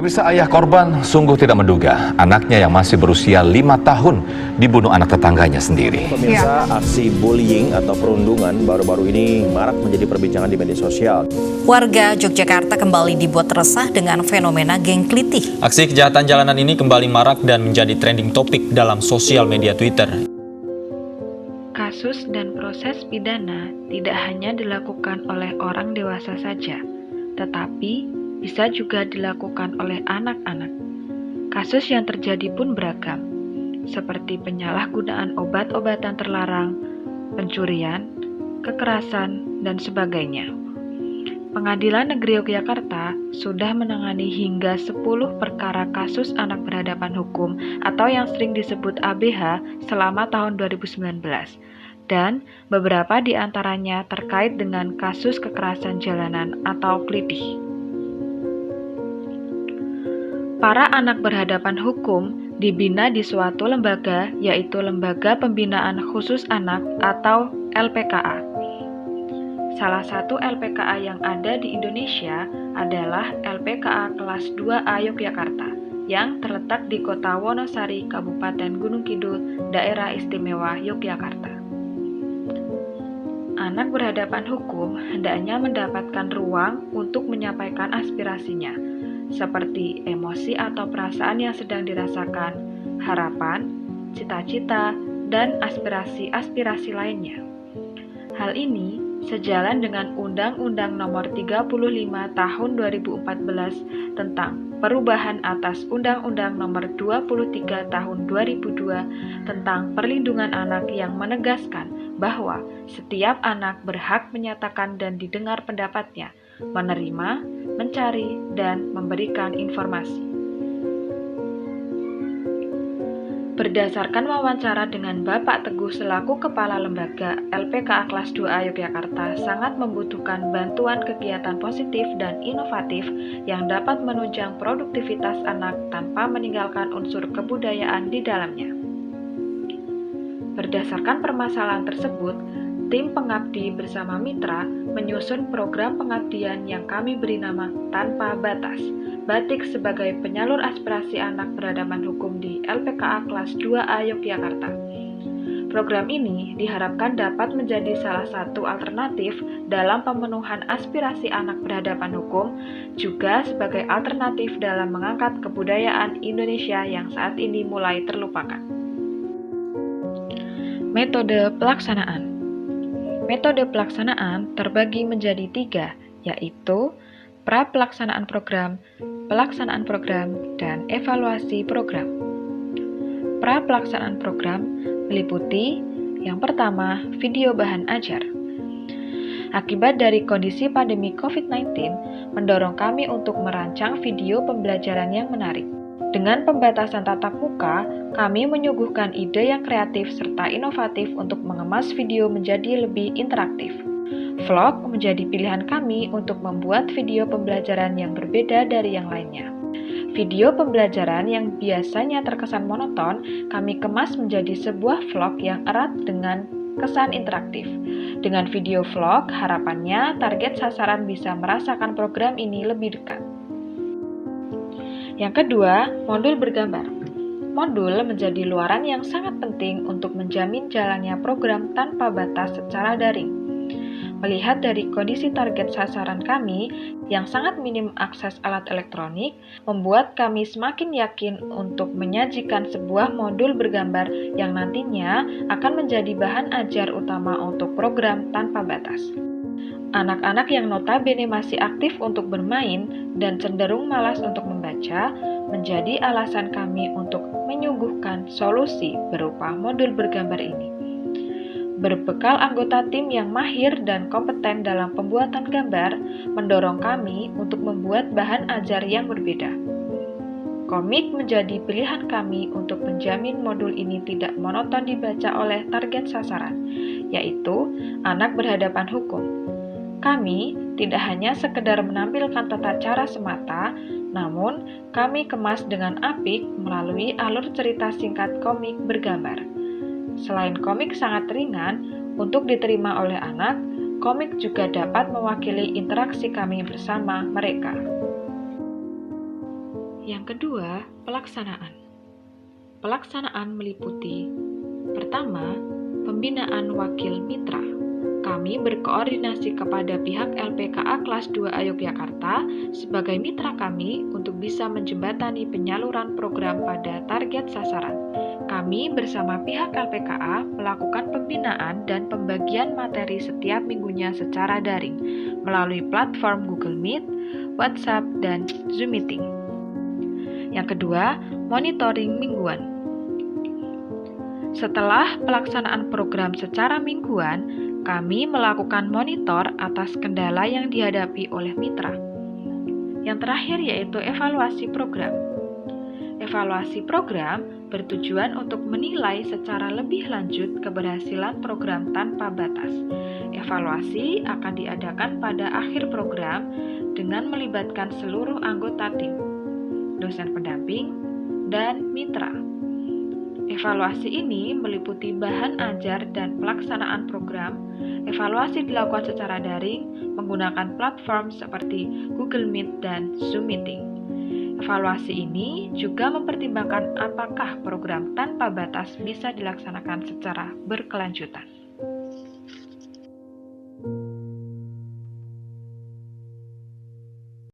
Pemirsa, ayah korban sungguh tidak menduga anaknya yang masih berusia 5 tahun dibunuh anak tetangganya sendiri. Pemirsa, aksi bullying atau perundungan baru-baru ini marak menjadi perbincangan di media sosial. Warga Yogyakarta kembali dibuat resah dengan fenomena geng klitih. Aksi kejahatan jalanan ini kembali marak dan menjadi trending topik dalam sosial media Twitter. Kasus dan proses pidana tidak hanya dilakukan oleh orang dewasa saja, tetapi bisa juga dilakukan oleh anak-anak. Kasus yang terjadi pun beragam, seperti penyalahgunaan obat-obatan terlarang, pencurian, kekerasan, dan sebagainya. Pengadilan Negeri Yogyakarta sudah menangani hingga 10 perkara kasus anak berhadapan hukum atau yang sering disebut ABH selama tahun 2019, dan beberapa di antaranya terkait dengan kasus kekerasan jalanan atau klitih. Para anak berhadapan hukum dibina di suatu lembaga, yaitu Lembaga Pembinaan Khusus Anak atau LPKA. Salah satu LPKA yang ada di Indonesia adalah LPKA Kelas 2A Yogyakarta, yang terletak di Kota Wonosari, Kabupaten Gunung Kidul, Daerah Istimewa Yogyakarta. Anak berhadapan hukum hendaknya mendapatkan ruang untuk menyampaikan aspirasinya, seperti emosi atau perasaan yang sedang dirasakan, harapan, cita-cita, dan aspirasi-aspirasi lainnya. Hal ini sejalan dengan Undang-Undang Nomor 35 Tahun 2014 tentang perubahan atas Undang-Undang Nomor 23 Tahun 2002 tentang perlindungan anak yang menegaskan bahwa setiap anak berhak menyatakan dan didengar pendapatnya, menerima, mencari, dan memberikan informasi. Berdasarkan wawancara dengan Bapak Teguh selaku Kepala Lembaga LPKA Kelas 2A Yogyakarta sangat membutuhkan bantuan kegiatan positif dan inovatif yang dapat menunjang produktivitas anak tanpa meninggalkan unsur kebudayaan di dalamnya. Berdasarkan permasalahan tersebut, tim pengabdi bersama mitra menyusun program pengabdian yang kami beri nama Tanpa Batas, Batik sebagai penyalur aspirasi anak berhadapan hukum di LPKA Kelas 2A Yogyakarta. Program ini diharapkan dapat menjadi salah satu alternatif dalam pemenuhan aspirasi anak berhadapan hukum, juga sebagai alternatif dalam mengangkat kebudayaan Indonesia yang saat ini mulai terlupakan. Metode pelaksanaan. Metode pelaksanaan terbagi menjadi 3, yaitu pra-pelaksanaan program, pelaksanaan program, dan evaluasi program. Pra-pelaksanaan program meliputi yang pertama, video bahan ajar. Akibat dari kondisi pandemi COVID-19, mendorong kami untuk merancang video pembelajaran yang menarik. Dengan pembatasan tatap muka, kami menyuguhkan ide yang kreatif serta inovatif untuk mengemas video menjadi lebih interaktif. Vlog menjadi pilihan kami untuk membuat video pembelajaran yang berbeda dari yang lainnya. Video pembelajaran yang biasanya terkesan monoton, kami kemas menjadi sebuah vlog yang erat dengan kesan interaktif. Dengan video vlog, harapannya target sasaran bisa merasakan program ini lebih dekat. Yang kedua, modul bergambar. Modul menjadi luaran yang sangat penting untuk menjamin jalannya program tanpa batas secara daring. Melihat dari kondisi target sasaran kami yang sangat minim akses alat elektronik, membuat kami semakin yakin untuk menyajikan sebuah modul bergambar yang nantinya akan menjadi bahan ajar utama untuk program tanpa batas. Anak-anak yang notabene masih aktif untuk bermain dan cenderung malas untuk membaca, menjadi alasan kami untuk menyuguhkan solusi berupa modul bergambar ini. Berbekal anggota tim yang mahir dan kompeten dalam pembuatan gambar, mendorong kami untuk membuat bahan ajar yang berbeda. Komik menjadi pilihan kami untuk menjamin modul ini tidak monoton dibaca oleh target sasaran, yaitu anak berhadapan hukum. Kami tidak hanya sekedar menampilkan tata cara semata, namun kami kemas dengan apik melalui alur cerita singkat komik bergambar. Selain komik sangat ringan untuk diterima oleh anak, komik juga dapat mewakili interaksi kami bersama mereka. Yang kedua, pelaksanaan. Pelaksanaan meliputi: pertama, pembinaan wakil mitra. Kami berkoordinasi kepada pihak LPKA kelas 2A Yogyakarta sebagai mitra kami untuk bisa menjembatani penyaluran program pada target sasaran. Kami bersama pihak LPKA melakukan pembinaan dan pembagian materi setiap minggunya secara daring melalui platform Google Meet, WhatsApp, dan Zoom Meeting. Yang kedua, monitoring mingguan. Setelah pelaksanaan program secara mingguan, kami melakukan monitor atas kendala yang dihadapi oleh mitra. Yang terakhir yaitu evaluasi program. Evaluasi program bertujuan untuk menilai secara lebih lanjut keberhasilan program tanpa batas. Evaluasi akan diadakan pada akhir program dengan melibatkan seluruh anggota tim, dosen pendamping, dan mitra. Evaluasi ini meliputi bahan ajar dan pelaksanaan program. Evaluasi dilakukan secara daring menggunakan platform seperti Google Meet dan Zoom Meeting. Evaluasi ini juga mempertimbangkan apakah program tanpa batas bisa dilaksanakan secara berkelanjutan.